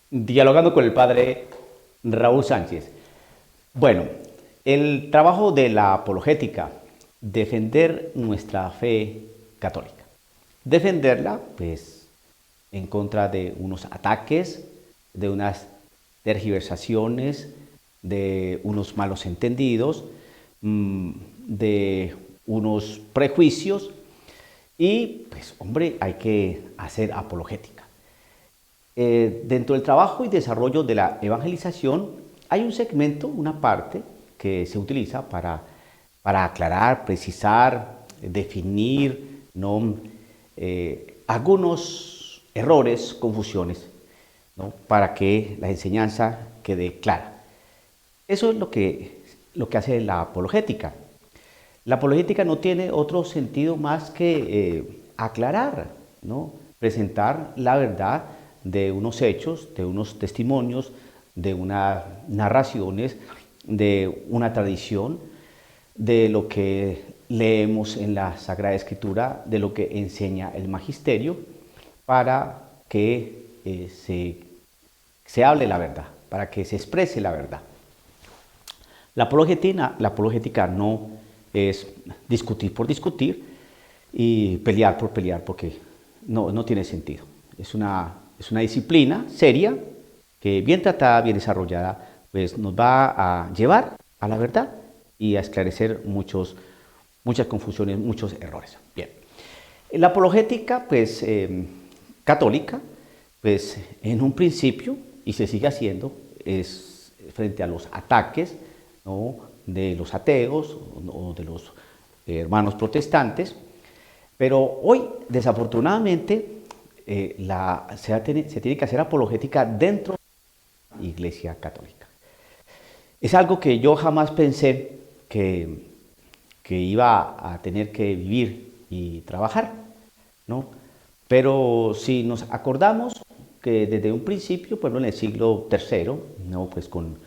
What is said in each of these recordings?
Dialogando con el padre Raúl Sánchez. Bueno, el trabajo de la apologética, defender nuestra fe católica. Defenderla, pues, en contra de unos ataques, de unas tergiversaciones, de unos malos entendidos, de unos prejuicios y, pues, hombre, hay que hacer apologética. Dentro del trabajo y desarrollo de la evangelización hay un segmento, una parte que se utiliza para aclarar, precisar, definir, ¿no? Algunos errores, confusiones, ¿no? Para que la enseñanza quede clara. Eso es lo que hace la apologética. La apologética no tiene otro sentido más que aclarar, ¿no? Presentar la verdad de unos hechos, de unos testimonios, de unas narraciones, de una tradición, de lo que leemos en la Sagrada Escritura, de lo que enseña el magisterio, para que se hable la verdad, para que se exprese la verdad. La apologética no es discutir por discutir y pelear por pelear, porque no tiene sentido. Es una disciplina seria que, bien tratada, bien desarrollada, pues nos va a llevar a la verdad y a esclarecer muchas confusiones, muchos errores. Bien. La apologética, pues, católica, pues, en un principio, y se sigue haciendo, es frente a los ataques, ¿no?, de los ateos o de los hermanos protestantes, pero hoy, desafortunadamente, se tiene que hacer apologética dentro de la Iglesia Católica. Es algo que yo jamás pensé que iba a tener que vivir y trabajar, ¿no? Pero si nos acordamos que desde un principio, por ejemplo, en el siglo III, ¿no?, pues con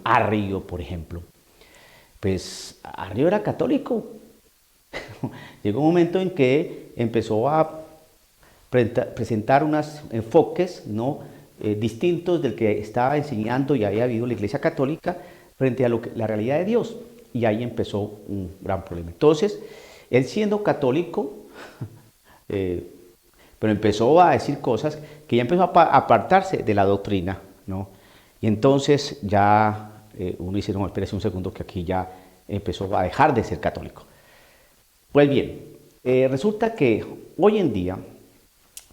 Arrio, por ejemplo, pues Arrio era católico. Llegó un momento en que empezó a presentar unos enfoques, ¿no?, distintos del que estaba enseñando y había habido la Iglesia Católica frente a la realidad de Dios. Y ahí empezó un gran problema. Entonces, él, siendo católico, pero empezó a decir cosas que ya empezó a apartarse de la doctrina, ¿no? Y entonces ya uno dice, no, espérese un segundo, que aquí ya empezó a dejar de ser católico. Pues bien, resulta que hoy en día,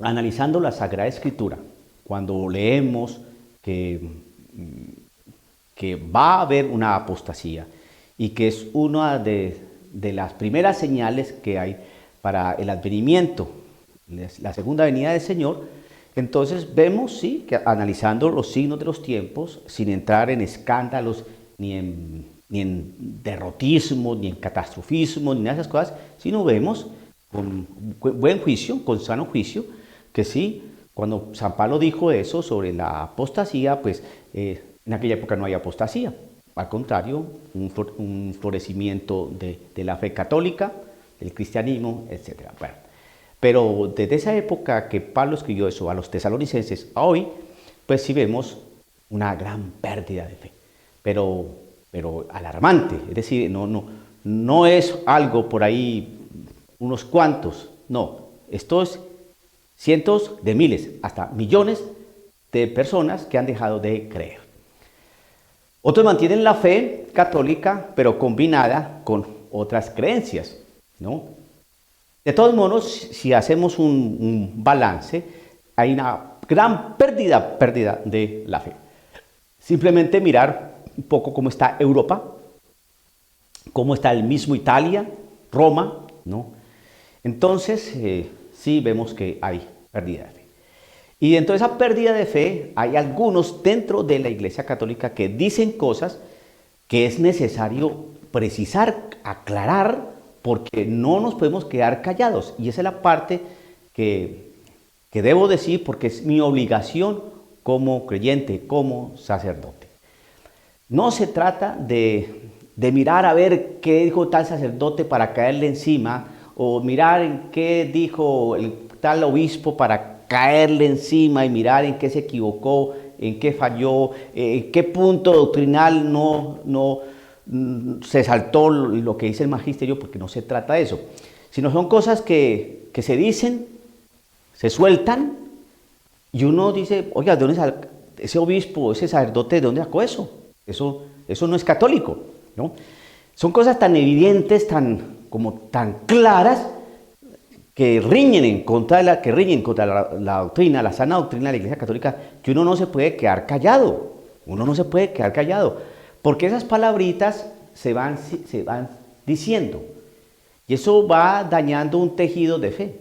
analizando la Sagrada Escritura, cuando leemos que va a haber una apostasía y que es una de las primeras señales que hay para el advenimiento, la segunda venida del Señor, entonces vemos, sí, que analizando los signos de los tiempos, sin entrar en escándalos, ni en derrotismo, ni en catastrofismo, ni nada de esas cosas, sino vemos con buen juicio, con sano juicio, que sí, cuando San Pablo dijo eso sobre la apostasía, pues en aquella época no hay apostasía. Al contrario, un florecimiento de la fe católica, del cristianismo, etc. Bueno, pero desde esa época que Pablo escribió eso a los tesalonicenses a hoy, pues sí vemos una gran pérdida de fe, pero alarmante. Es decir, no es algo por ahí, unos cuantos, no. Esto es cientos de miles, hasta millones de personas que han dejado de creer. Otros mantienen la fe católica, pero combinada con otras creencias, ¿no? De todos modos, si hacemos un balance, hay una gran pérdida de la fe. Simplemente mirar un poco cómo está Europa, cómo está el mismo Italia, Roma, ¿no? Entonces, sí vemos que hay pérdida de fe. Y dentro de esa pérdida de fe, hay algunos dentro de la Iglesia Católica que dicen cosas que es necesario precisar, aclarar, porque no nos podemos quedar callados. Y esa es la parte que debo decir, porque es mi obligación como creyente, como sacerdote. No se trata de mirar a ver qué dijo tal sacerdote para caerle encima, o mirar en qué dijo el tal obispo para caerle encima y mirar en qué se equivocó en qué falló, en qué punto doctrinal se saltó lo que dice el magisterio, porque no se trata de eso, sino son cosas que se dicen, se sueltan, y uno dice, oiga, ¿de dónde sale ese obispo, ese sacerdote, de dónde sacó eso? Eso no es católico, ¿no? Son cosas tan evidentes, tan claras, que riñen contra la doctrina, la sana doctrina de la Iglesia Católica, que uno no se puede quedar callado. Uno no se puede quedar callado, porque esas palabritas se van diciendo, y eso va dañando un tejido de fe.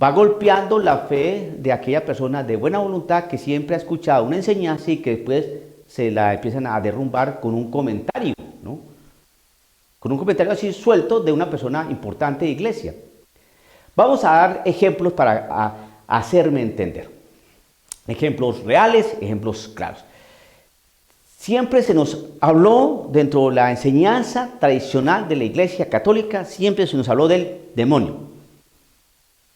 Va golpeando la fe de aquella persona de buena voluntad que siempre ha escuchado una enseñanza y que después se la empiezan a derrumbar con un comentario, ¿no? Con un comentario así suelto de una persona importante de iglesia. Vamos a dar ejemplos para hacerme entender. Ejemplos reales, ejemplos claros. Siempre se nos habló dentro de la enseñanza tradicional de la Iglesia Católica, siempre se nos habló del demonio.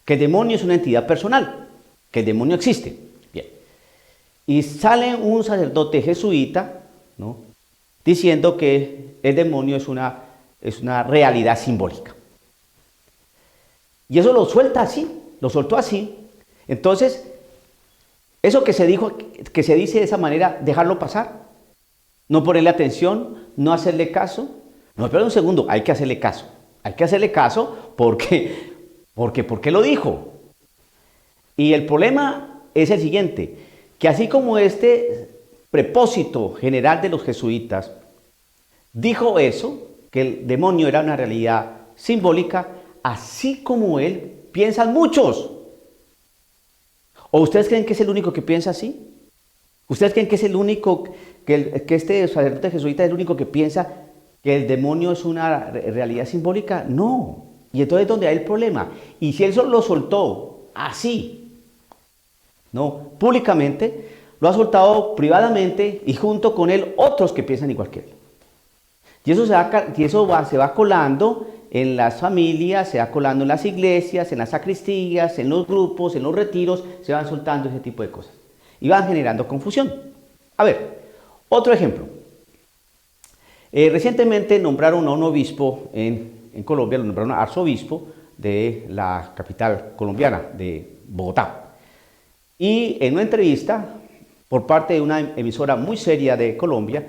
Que el demonio es una entidad personal, que el demonio existe. Bien. Y sale un sacerdote jesuita, ¿no?, diciendo que el demonio es una realidad simbólica. Y eso lo suelta así, lo soltó así. Entonces, eso que se dijo, que se dice de esa manera, dejarlo pasar, no ponerle atención, no hacerle caso. No, espera un segundo, hay que hacerle caso. Hay que hacerle caso porque lo dijo. Y el problema es el siguiente, que así como este propósito general de los jesuitas dijo eso, que el demonio era una realidad simbólica, así como él piensan muchos. ¿O ustedes creen que es el único que piensa así? ¿Ustedes creen que es el único, que este sacerdote jesuita es el único que piensa que el demonio es una realidad simbólica? No. Y entonces es donde hay el problema. Y si él solo lo soltó así, no públicamente, lo ha soltado privadamente y junto con él otros que piensan igual que él. Y eso se va colando en las familias, se va colando en las iglesias, en las sacristías, en los grupos, en los retiros, se van soltando ese tipo de cosas. Y van generando confusión. A ver, otro ejemplo. Recientemente nombraron a un obispo en Colombia, lo nombraron arzobispo de la capital colombiana, de Bogotá. Y en una entrevista por parte de una emisora muy seria de Colombia,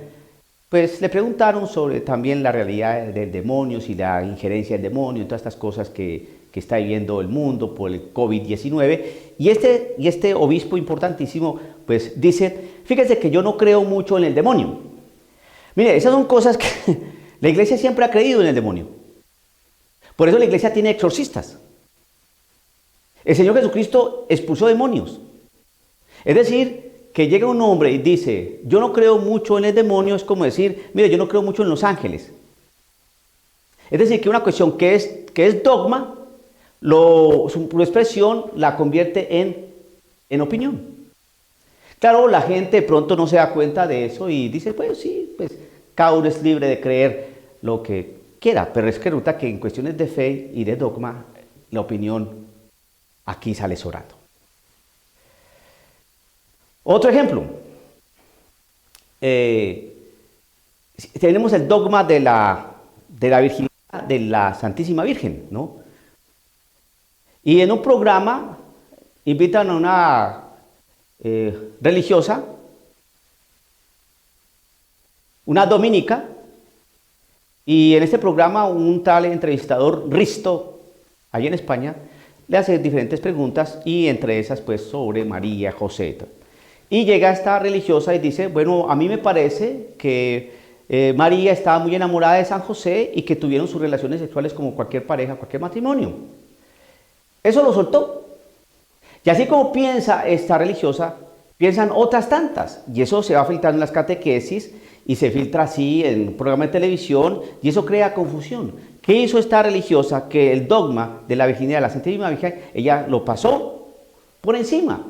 pues le preguntaron sobre también la realidad del demonio, si la injerencia del demonio, todas estas cosas que está viviendo el mundo por el COVID-19. Y este obispo importantísimo, pues dice, fíjense que yo no creo mucho en el demonio. Mire, esas son cosas que la iglesia siempre ha creído en el demonio. Por eso la iglesia tiene exorcistas. El Señor Jesucristo expulsó demonios. Es decir, que llega un hombre y dice, yo no creo mucho en el demonio, es como decir, mire, yo no creo mucho en los ángeles. Es decir, que una cuestión que es dogma, su expresión la convierte en opinión. Claro, la gente de pronto no se da cuenta de eso y dice, pues sí, pues cada uno es libre de creer lo que quiera, pero es que resulta que en cuestiones de fe y de dogma, la opinión aquí sale sobrando. Otro ejemplo, tenemos el dogma de la virginidad de la Santísima Virgen, ¿no? Y en un programa invitan a una religiosa, una dominica, y en este programa un tal entrevistador Risto, allí en España, le hace diferentes preguntas y entre esas pues sobre María, José. Y llega esta religiosa y dice, bueno, a mí me parece que María estaba muy enamorada de San José y que tuvieron sus relaciones sexuales como cualquier pareja, cualquier matrimonio. Eso lo soltó. Y así como piensa esta religiosa, piensan otras tantas. Y eso se va filtrando en las catequesis y se filtra así en un programa de televisión y eso crea confusión. ¿Qué hizo esta religiosa? Que el dogma de la virginidad de la Santísima Virgen, ella lo pasó por encima.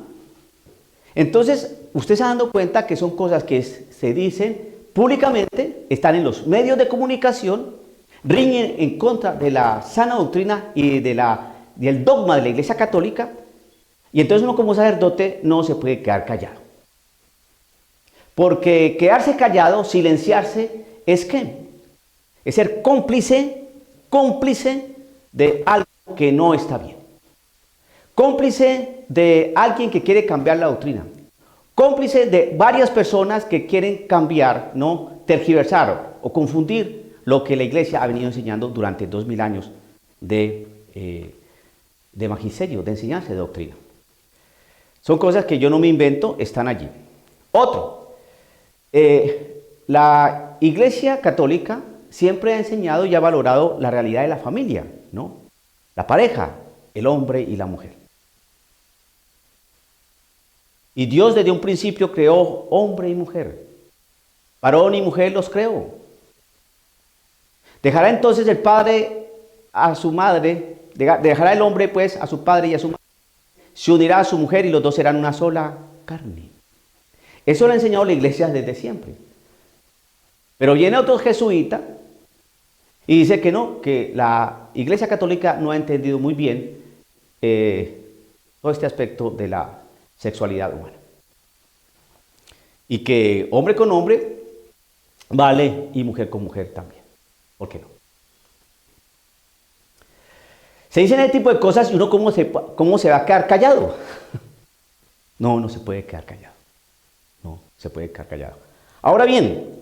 Entonces, usted se está dando cuenta que son cosas que se dicen públicamente, están en los medios de comunicación, riñen en contra de la sana doctrina y del dogma de la Iglesia Católica, y entonces uno como sacerdote no se puede quedar callado. Porque quedarse callado, silenciarse, ¿es qué? Es ser cómplice de algo que no está bien. Cómplice de alguien que quiere cambiar la doctrina. Cómplice de varias personas que quieren cambiar, ¿no? Tergiversar o confundir lo que la iglesia ha venido enseñando durante 2000 años de magisterio, de enseñanza de doctrina. Son cosas que yo no me invento, están allí. Otro, la iglesia católica siempre ha enseñado y ha valorado la realidad de la familia, ¿no? La pareja, el hombre y la mujer. Y Dios desde un principio creó hombre y mujer. Varón y mujer los creó. Dejará entonces el padre a su madre, dejará el hombre pues a su padre y a su madre, se unirá a su mujer y los dos serán una sola carne. Eso lo ha enseñado la iglesia desde siempre. Pero viene otro jesuita y dice que no, que la iglesia católica no ha entendido muy bien todo este aspecto de la sexualidad humana. Y que hombre con hombre vale y mujer con mujer también. ¿Por qué no? Se dicen ese tipo de cosas y uno cómo se va a quedar callado. No se puede quedar callado. No se puede quedar callado. Ahora bien,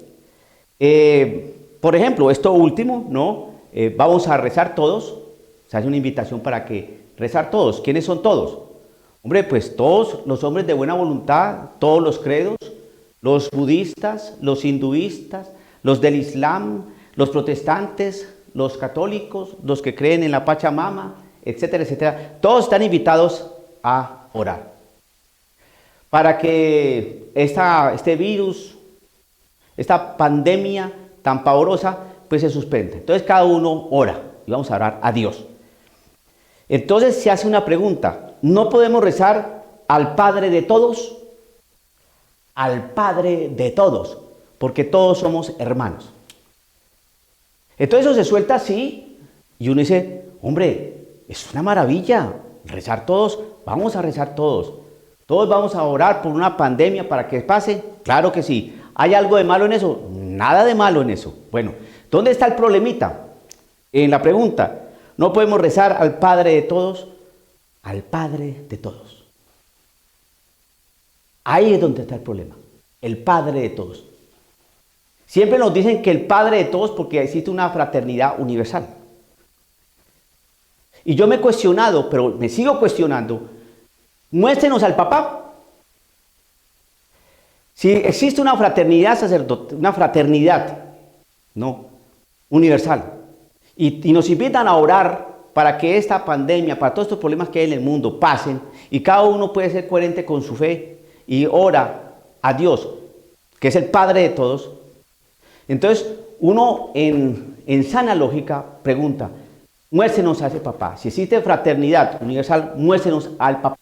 por ejemplo, esto último, ¿no? Vamos a rezar todos. Se hace una invitación para que rezar todos. ¿Quiénes son todos? Hombre, pues todos los hombres de buena voluntad, todos los credos, los budistas, los hinduistas, los del Islam, los protestantes, los católicos, los que creen en la Pachamama, etcétera, etcétera. Todos están invitados a orar para que este virus, esta pandemia tan pavorosa, pues se suspenda. Entonces cada uno ora y vamos a orar a Dios. Entonces se hace una pregunta. ¿No podemos rezar al Padre de todos? Al Padre de todos, porque todos somos hermanos. Entonces eso se suelta así y uno dice, hombre, es una maravilla, rezar todos, vamos a rezar todos. Todos vamos a orar por una pandemia para que pase. Claro que sí. ¿Hay algo de malo en eso? Nada de malo en eso. Bueno, ¿dónde está el problemita? En la pregunta, ¿no podemos rezar al Padre de todos? Al Padre de todos. Ahí es donde está el problema. El Padre de todos. Siempre nos dicen que el Padre de todos porque existe una fraternidad universal. Y yo me he cuestionado, pero me sigo cuestionando. Muéstrenos al papá. Si existe una fraternidad una fraternidad, no, universal, y nos invitan a orar para que esta pandemia, para todos estos problemas que hay en el mundo pasen, y cada uno puede ser coherente con su fe y ora a Dios, que es el Padre de todos. Entonces, uno en sana lógica pregunta, muéstrenos a ese papá. Si existe fraternidad universal, muéstrenos al papá.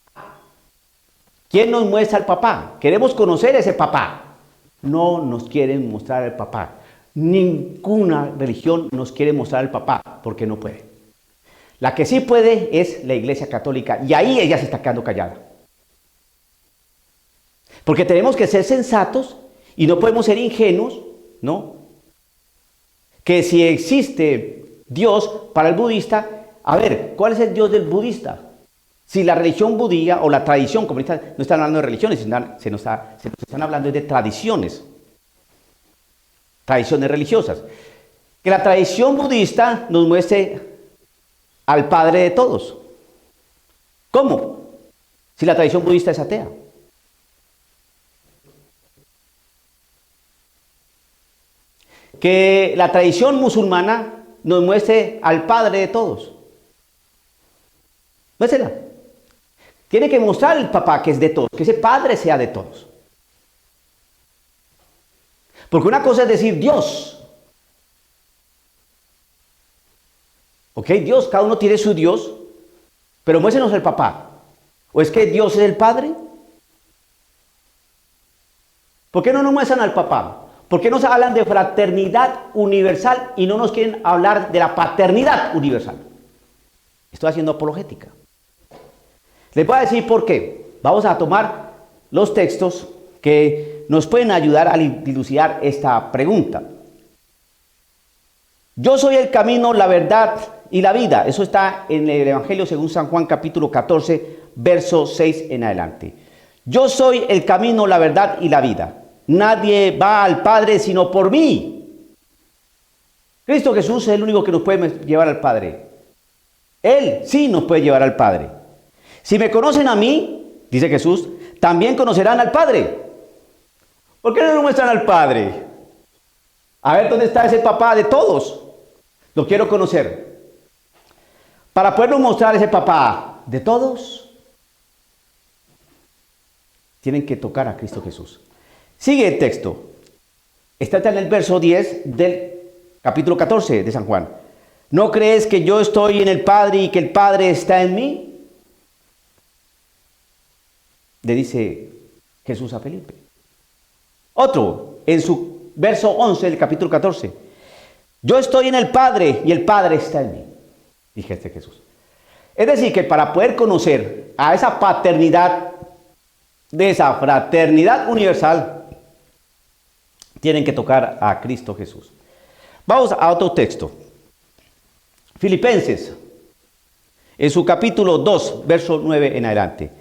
¿Quién nos muestra al papá? Queremos conocer a ese papá. No nos quieren mostrar al papá. Ninguna religión nos quiere mostrar al papá porque no puede. La que sí puede es la Iglesia Católica y ahí ella se está quedando callada. Porque tenemos que ser sensatos y no podemos ser ingenuos, ¿no? Que si existe Dios para el budista, a ver, ¿cuál es el Dios del budista? Si la religión budía o la tradición, como no están hablando de religiones, se nos están hablando de tradiciones religiosas. Que la tradición budista nos muestre al Padre de todos. ¿Cómo? Si la tradición budista es atea. Que la tradición musulmana nos muestre al Padre de todos. Muéstrela. Tiene que mostrar el papá que es de todos, que ese Padre sea de todos. Porque una cosa es decir Dios. Ok, Dios, cada uno tiene su Dios, pero muéstrenos el papá. ¿O es que Dios es el Padre? ¿Por qué no nos muestran al papá? ¿Por qué nos hablan de fraternidad universal y no nos quieren hablar de la paternidad universal? Estoy haciendo apologética. Les voy a decir por qué. Vamos a tomar los textos que nos pueden ayudar a dilucidar esta pregunta. Yo soy el camino, la verdad y la vida. Eso está en el Evangelio según San Juan capítulo 14, verso 6 en adelante. Yo soy el camino, la verdad y la vida. Nadie va al Padre sino por mí. Cristo Jesús es el único que nos puede llevar al Padre. Él sí nos puede llevar al Padre. Si me conocen a mí, dice Jesús, también conocerán al Padre. ¿Por qué no nos muestran al Padre? A ver, ¿dónde está ese papá de todos? Lo quiero conocer. Para podernos mostrar ese papá de todos, tienen que tocar a Cristo Jesús. Sigue el texto. Está en el verso 10 del capítulo 14 de San Juan. ¿No crees que yo estoy en el Padre y que el Padre está en mí? Le dice Jesús a Felipe. Otro, en su verso 11 del capítulo 14. Yo estoy en el Padre y el Padre está en mí. Dijiste Jesús. Es decir, que para poder conocer a esa paternidad, de esa fraternidad universal, tienen que tocar a Cristo Jesús. Vamos a otro texto. Filipenses, en su capítulo 2, verso 9 en adelante.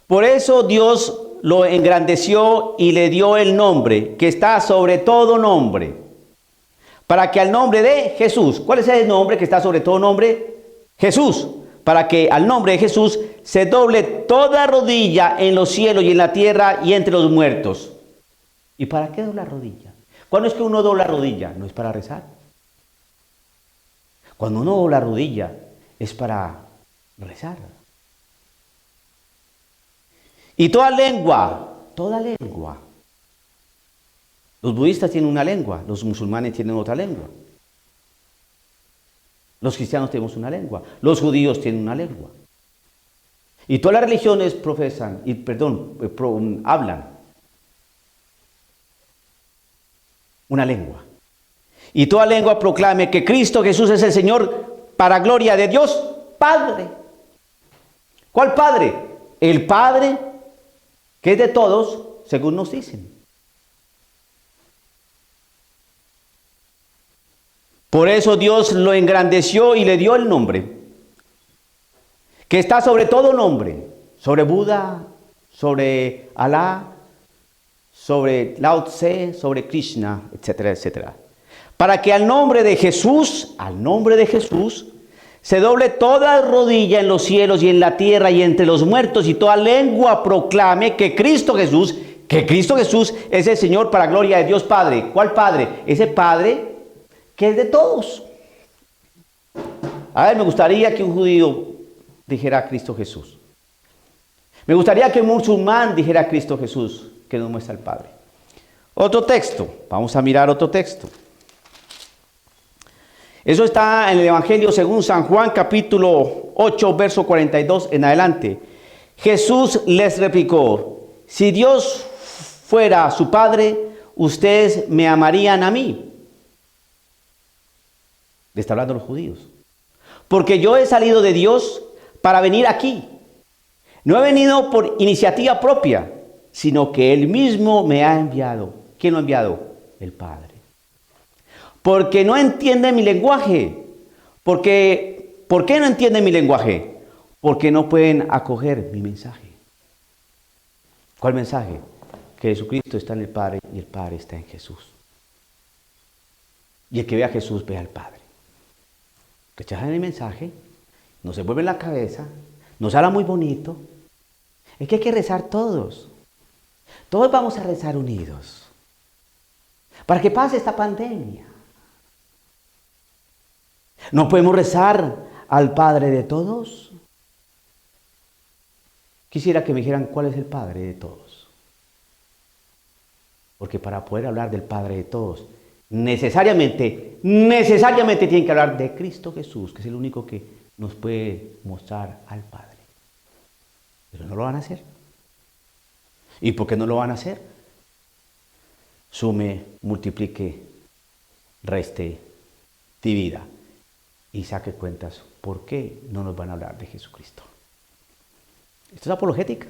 Por eso Dios lo engrandeció y le dio el nombre que está sobre todo nombre, para que al nombre de Jesús, ¿cuál es el nombre que está sobre todo nombre? Jesús. Para que al nombre de Jesús se doble toda rodilla en los cielos y en la tierra y entre los muertos. ¿Y para qué dobla rodilla? ¿Cuándo es que uno dobla rodilla? No es para rezar. Cuando uno dobla rodilla es para rezar. Y toda lengua. Los budistas tienen una lengua, los musulmanes tienen otra lengua. Los cristianos tenemos una lengua, los judíos tienen una lengua. Y todas las religiones hablan una lengua. Y toda lengua proclame que Cristo Jesús es el Señor para gloria de Dios Padre. ¿Cuál Padre? El Padre que es de todos, según nos dicen. Por eso Dios lo engrandeció y le dio el nombre, que está sobre todo nombre, sobre Buda, sobre Alá, sobre Lao Tse, sobre Krishna, etcétera, etcétera. Para que al nombre de Jesús, se doble toda rodilla en los cielos y en la tierra y entre los muertos, y toda lengua proclame que Cristo Jesús es el Señor para gloria de Dios Padre. ¿Cuál Padre? Ese Padre que es de todos. A ver, me gustaría que un judío dijera a Cristo Jesús. Me gustaría que un musulmán dijera a Cristo Jesús, que nos muestra el Padre. Otro texto, vamos a mirar otro texto. Eso está en el Evangelio según San Juan, capítulo 8, verso 42 en adelante. Jesús les replicó: si Dios fuera su Padre, ustedes me amarían a mí. Le está hablando a los judíos. Porque yo he salido de Dios para venir aquí. No he venido por iniciativa propia, sino que Él mismo me ha enviado. ¿Quién lo ha enviado? El Padre. Porque no entiende mi lenguaje. ¿Por qué no entiende mi lenguaje? Porque no pueden acoger mi mensaje. ¿Cuál mensaje? Que Jesucristo está en el Padre y el Padre está en Jesús. Y el que ve a Jesús ve al Padre. Rechazan el mensaje, no se vuelven la cabeza, nos habla muy bonito. Es que hay que rezar todos. Todos vamos a rezar unidos. Para que pase esta pandemia. ¿No podemos rezar al Padre de todos? Quisiera que me dijeran cuál es el Padre de todos. Porque para poder hablar del Padre de todos, necesariamente tienen que hablar de Cristo Jesús, que es el único que nos puede mostrar al Padre. Pero no lo van a hacer. ¿Y por qué no lo van a hacer? Sume, multiplique, reste, divida y saque cuentas. ¿Por qué no nos van a hablar de Jesucristo? Esto es apologética,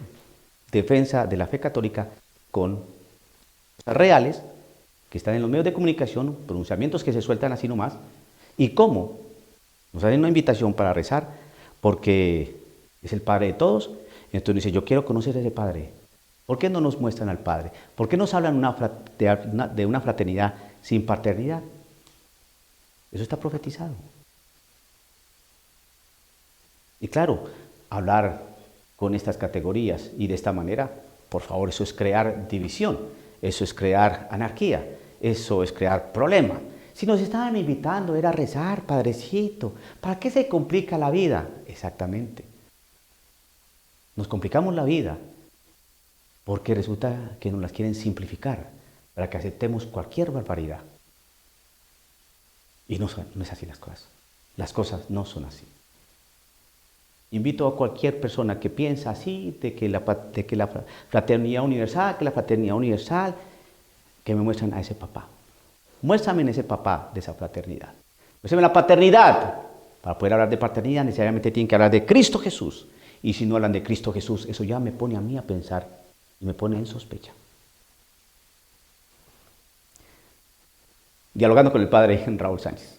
defensa de la fe católica con cosas reales que están en los medios de comunicación, pronunciamientos que se sueltan así nomás, y cómo nos hacen una invitación para rezar, porque es el Padre de todos. Entonces dice, yo quiero conocer a ese Padre. ¿Por qué no nos muestran al Padre? ¿Por qué nos hablan de una fraternidad sin paternidad? Eso está profetizado. Y claro, hablar con estas categorías y de esta manera, por favor, eso es crear división, eso es crear anarquía, eso es crear problema. Si nos estaban invitando era rezar, Padrecito, ¿para qué se complica la vida? Exactamente. Nos complicamos la vida porque resulta que nos las quieren simplificar para que aceptemos cualquier barbaridad. Y no es así las cosas. Las cosas no son así. Invito a cualquier persona que piensa así, de que la fraternidad universal, que me muestren a ese papá. Muéstrame en ese papá de esa fraternidad. Muéstrame la paternidad. Para poder hablar de paternidad necesariamente tienen que hablar de Cristo Jesús. Y si no hablan de Cristo Jesús, eso ya me pone a mí a pensar y me pone en sospecha. Dialogando con el padre Raúl Sánchez.